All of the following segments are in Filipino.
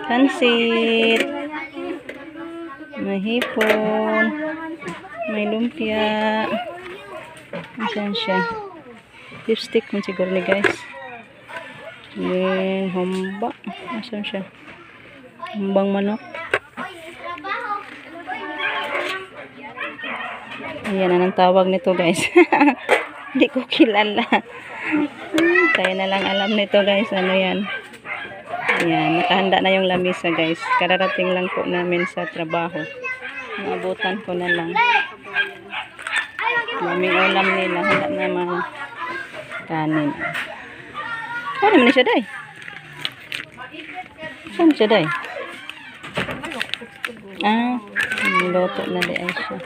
Pansit. May hipon. May lumpia. Ayan siya. Beef stick mo siguro ni guys. Then, humba. Ayan siya. Humbang manok. Ayan na ang tawag nito guys. Hindi ko kilala. Kaya na lang alam nito guys. Ano yan? Ayan. Nakahanda na yung lamisa guys. Kararating lang po namin sa trabaho. Naabutan ko na lang. Daming ulam nila. Handa naman kanin. Ano naman siya day? Saan siya day? Ah, niloto na di ay siya.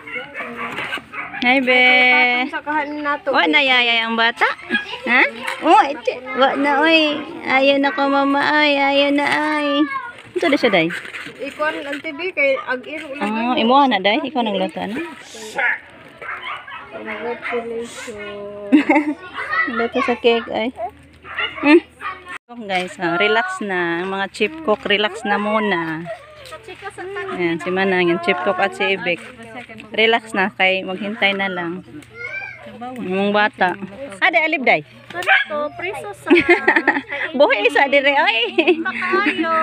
Hi be. Wa na yaya ang bata? Ha? Oh, ito. Wa na oy. Ayaw na ko mama ay. Ayaw na ay. Ito na siya day? Ikuan ang TV kay ag-iro lang. Ah, imo na day. Ikaw nagluto na. Congratulations. Luto sa cake ay. Guys, relax na. Ang mga chip cook, relax na muna. Ayan, si Manang, yung chip cook at si Ibek. Relax na, kay maghintay na lang. Yung bata. Ada alib day. Ito, preso sa. Buhay isa dire ay. Makayo.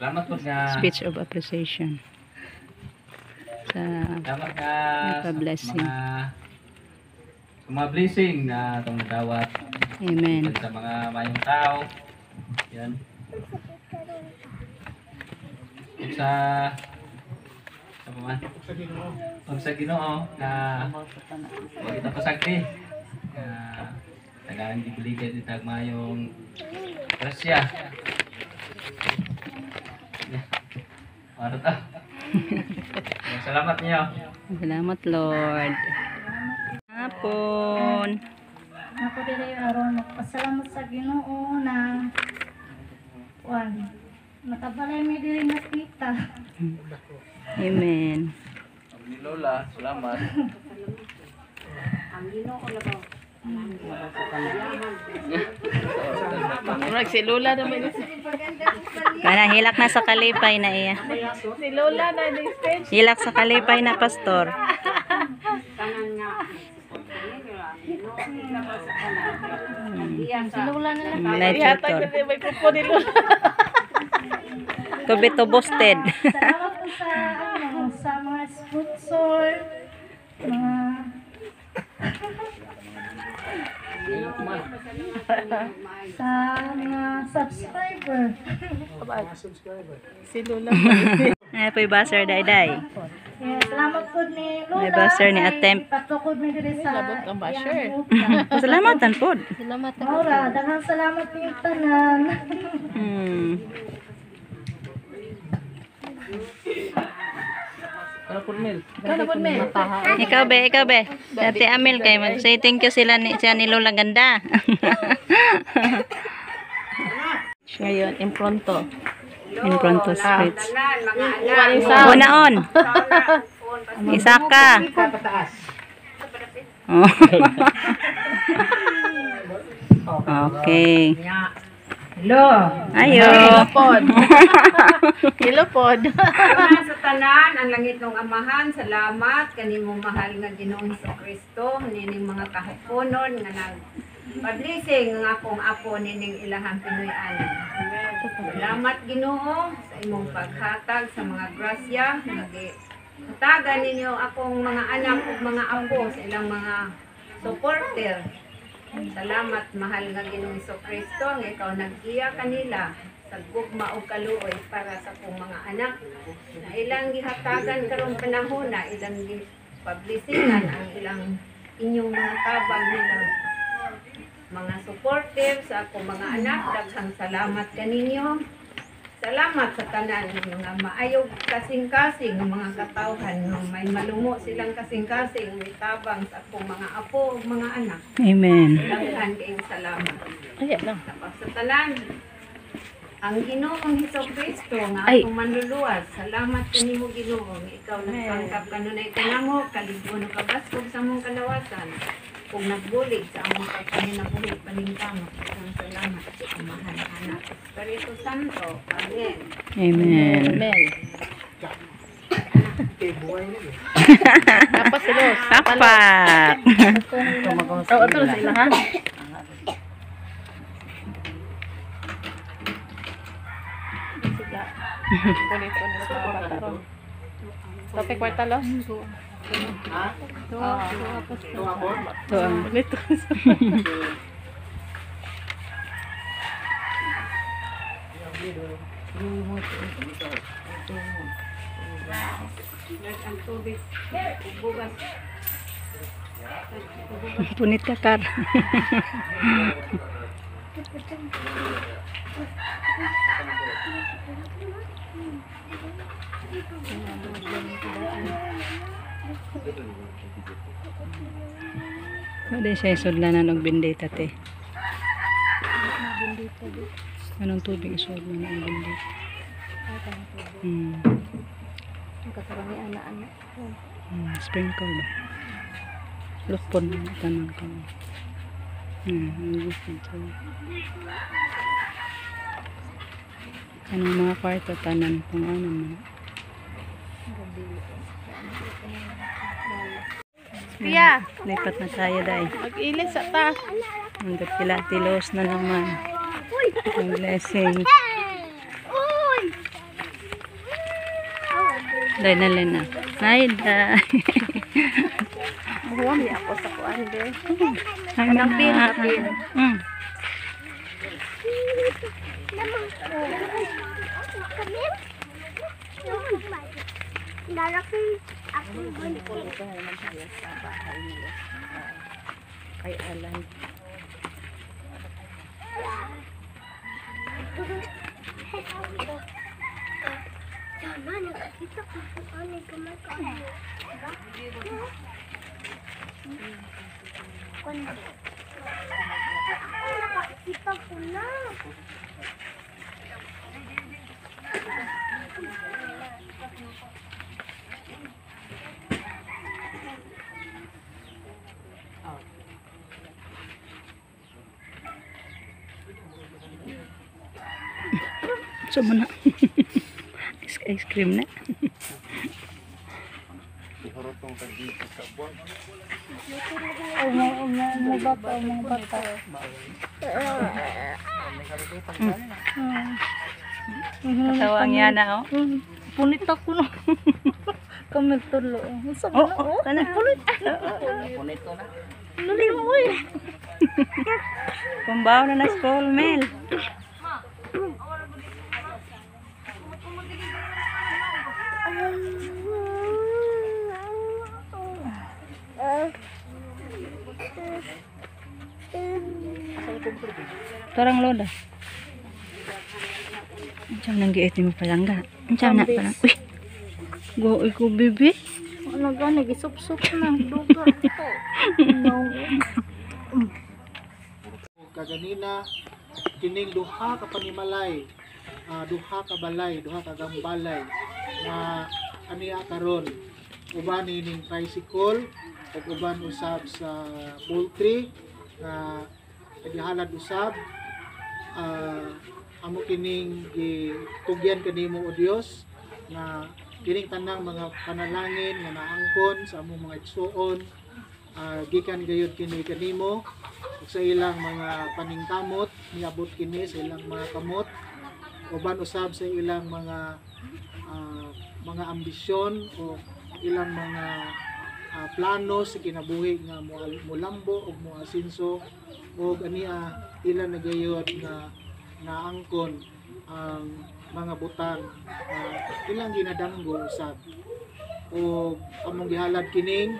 Salamat po nga. Speech of appreciation. Salamat nga sa blessing. Sa mga blessing na itong dawat. Amen. Sa mga mayong tao. Yan. Sa man? Sa Ginoo na wag kita pasagdi. Tagaan gibuligay di tag mayong grasya. Marta. Salamat niyo. Salamat Lord. Hapon. Ako dire aron magpasalamat sa Ginoo na nakabalay mi diri nakita. Amen. Ni Lola, salamat. Ang Ginoo labaw. Si Lola naman. Kana hilak na sa kalipay na iya. Si Lola na di stage. Hilak sa kalipay na pastor. Si Lola na lang. Night Ihatag tutor. na may kupo ni Lola. Kubito busted. Salamat po sa mga sponsor, mga sa mga subscriber. Si Lola. Ay po basher day. Salamat po ni Lola. May buzzer ni attempt. Patukod mi diri sa Labot ang basher. Salamatan po. Salamat. Maura, daghang salamat yung tanan. Kano po Mel? Ikaw be. Dati Amel kay mag-say thank you siya ni Lola ganda. Ngayon, impronto. In pronto speech. Isa. Unaon. Isa ka. Oh. Okay. Hello. Ayo. Pod. Hello pod. Sa tanan, ang langit ng amahan, salamat kanimong mahal nga Ginoong Kristo, nining mga kahuponon nga nag-blessing ng akong apo nining ilahang Pinoy-an. Salamat Ginoo sa imong paghatag sa mga grasya nga hatagan ninyo akong mga anak ug mga apo sa ilang mga supporter. Salamat mahal nga Ginoong Kristo nga ikaw nag-iya kanila sa gugma o kaluoy para sa akong mga anak na ilang gihatagan karong panahon na ilang gipublisingan ang ilang inyong mga tabang nilang mga supportive sa akong mga anak. Daghang salamat kaninyo. Salamat sa tanan ng mga maayog kasing-kasing ng mga katawhan no may malumo silang kasing-kasing may tabang sa akong mga apo ug mga anak. Amen. Daghan kayong salamat. Ayan lang. Tapos sa tanan, ang Ginoong Hesukristo nga Ay. akong manluluwas. Salamat kanimo Ginoo nga ikaw nagsangkap kanunay kanamo kalibuno kabaskog sa among kalawasan. Kung nagbulig sa among pagpanginabuhi paningkamot. Salamat, mahal. Espiritu Santo. Amen. Amen. Amen. Tapos sila. Apak. Oh, ito na sila ha. Kulit-kulit sa mga bata ron. Topic kwarta los? Ito ang Kulit. Ang tubig. Bugas. punit ka, Kar. Pwede siya isudlanan og bindita, te. Anong tubig isudlanan ang bindita? Sprinkle ba? Lupon tanan ko. Kanang mga kwarto tanan kung ano man. Pia, Lipat na tayo, day. mag-ilis sa ta. Hanggat kilatilos na naman. Ang blessing. Day na Lena. Hi, day. Huwag niya ako sa kuan de. Kanang pin, kapin. Kay Alan. So muna. Ice cream na. Mga bata. Katawang yan na, oh. Punit ako no. Kami tulo. Sabi na, oh. Kana. Luli mo, uy. Kumbaw na na school, Mel. Torang loda. Macam nang giit mo palangga. Macam na parang. Uy. Go ko bibi. Ano gani, gisup-sup na. Duga. Kaganina kining duha ka panimalay, duha ka balay, duha ka gambalay na aniya karon uban ning tricycle ug uban usab sa poultry na nagihalad usab amo kining gitugyan kanimo o Dios na kining tanang mga panalangin nga naangkon sa among mga igsuon gikan gayud kini kanimo ug sa ilang mga paningkamot niabot kini sa ilang mga kamot uban usab sa ilang mga ambisyon o ilang mga plano sa kinabuhi nga molambo ug moasinso ug ania ilang nagayod nga naangkon ang mga butang ilang ginadanggo usab ug among gihalad kining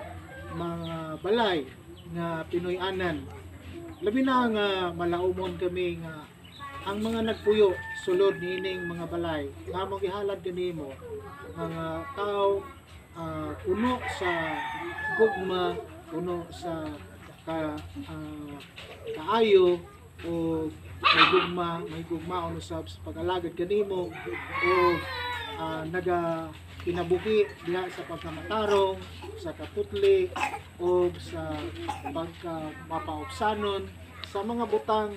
mga balay nga Pinoy-anan. Labi na nga malaumon kami nga ang mga nagpuyo sulod niining mga balay nga among gihalad kanimo mga tao uno sa gugma, uno sa kaayo o may gugma uno sa pag-alagad kanimo o kinabuhi diha sa pagkamatarong, sa kaputli o sa pagkamapaubsanon sa mga butang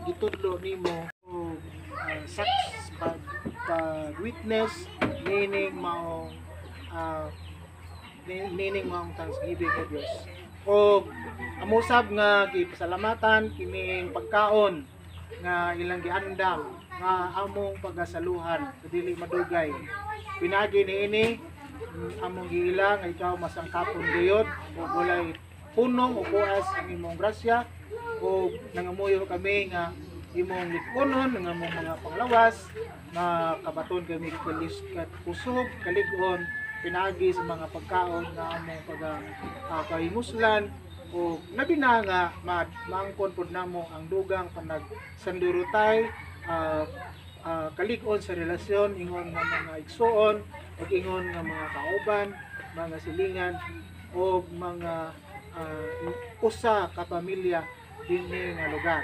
gitudlo nimo o pag-witness nining maong thanksgiving o Dios. O amusab nga gipasalamatan kining pagkaon nga ilang giandam nga among pagasaluhan sa dili madugay. Pinagi niini among giila nga ikaw masangkapon gayud o walay punong o buas ang imong grasya o nangamuyo kami nga imong likunon ng among mga panglawas na kabaton kami kusog kalig-on pinagi sa mga pagkaon nga among kahimuslan o labi na nga maangkon pod namo ang dugang panag sandurutay kalig-on sa relasyon ingon nga mga igsuon o ingon nga mga kauban, mga silingan o mga usa ka pamilya dinhi nga lugar.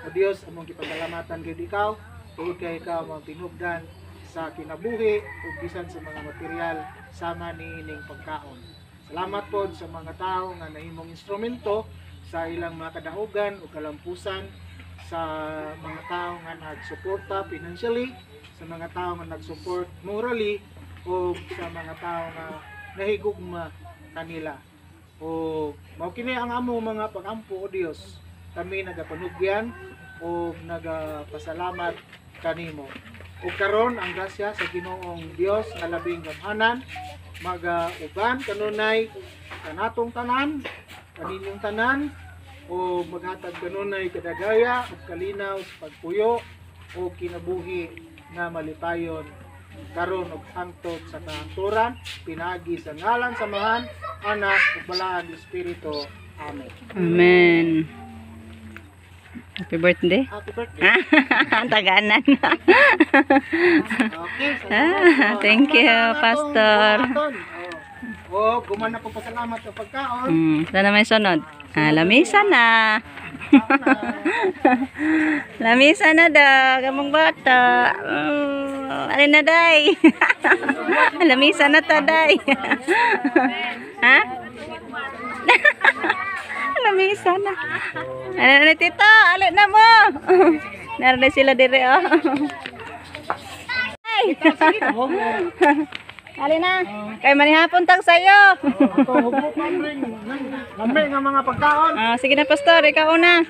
O Dios, among gipasalamatan gyud ikaw tungod kay ikaw mao tinubdan sa kinabuhi ug bisan sa mga material sama niining pagkaon. Salamat pod sa mga tao nga nahimong instrumento sa ilang mga kadaugan o kalampusan, sa mga tao nga nagsuporta financially, sa mga tao nga nagsupport morally o sa mga tao nga nahigugma kanila. O mao kini ang among mga pagampo o Dios. Kami nagapanugyan o nagapasalamat kanimo. Ug karon ang grasya sa Ginoong Dios nga labing gamhanan magauban kanunay kanatong tanan, kaninyong tanan o maghatag kanunay kadagaya ug kalinaw sa pagpuyo o kinabuhi nga malipayon karon ug hangtod sa kahangturan pinagi sa ngalan sa Amahan, Anak ug Balaang Espiritu. Amen. Amen. Happy birthday. Happy birthday. Taganan. Okay. Thank you, Pastor. O, guman na po pasalamat sa pagkaon. Saan na may sunod? Lamisa na. Lamisa na daw. Gamong bata. Alin na, day? Lamisa na ta, day. Ha? Lamisa na. Ano na, tito? Alin na mo. Naroon sila dire, oh. Ay! Alin na. Kay manihapon tag sayo. Lamay nga mga pagkaon. Sige na, Pastor. Ikaw una.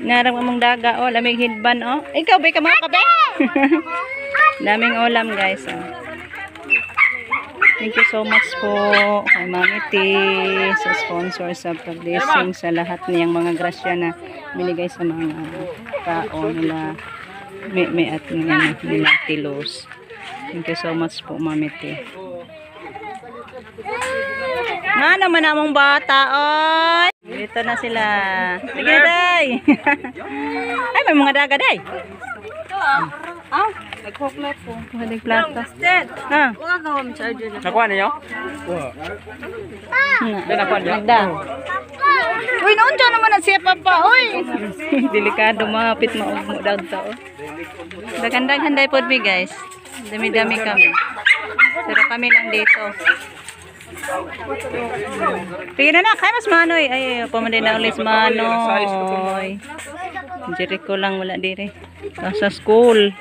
Narang among daga, oh. Lamig hidban, oh. Ikaw, bay ka mga kabe? Daming ulam, guys, oh. Thank you so much po kay Mami T sa sponsor sa pag-blessing sa lahat niyang mga grasya na binigay sa mga tao nila may at nila Tilos. Thank you so much po, Mami T. Nga naman among bata, oy! Dito na sila. Sige, day! Ay, may mga daga, day! Nag-cooklet po. Nag-plato. Ha? Nakuha niyo? Nakuha niyo? Nagda. Uy, noon dyan naman ang siya papa, uy! Delikado, mapit maugmo daw to. Dagan-dagan po, guys. Dami-dami kami. Pero kami lang dito. Tingnan na, kaya mas manoy. Ay, pumanday na ulit manoy. Jericho lang wala diri. Sa school.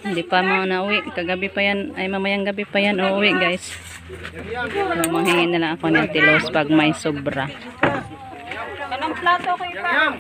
Hindi pa mga nauwi. Kagabi pa yan. Ay, mamayang gabi pa yan. Uuwi, guys. So, manghingin na lang ako ng Tilos pag may sobra. Anong plato kayo pa?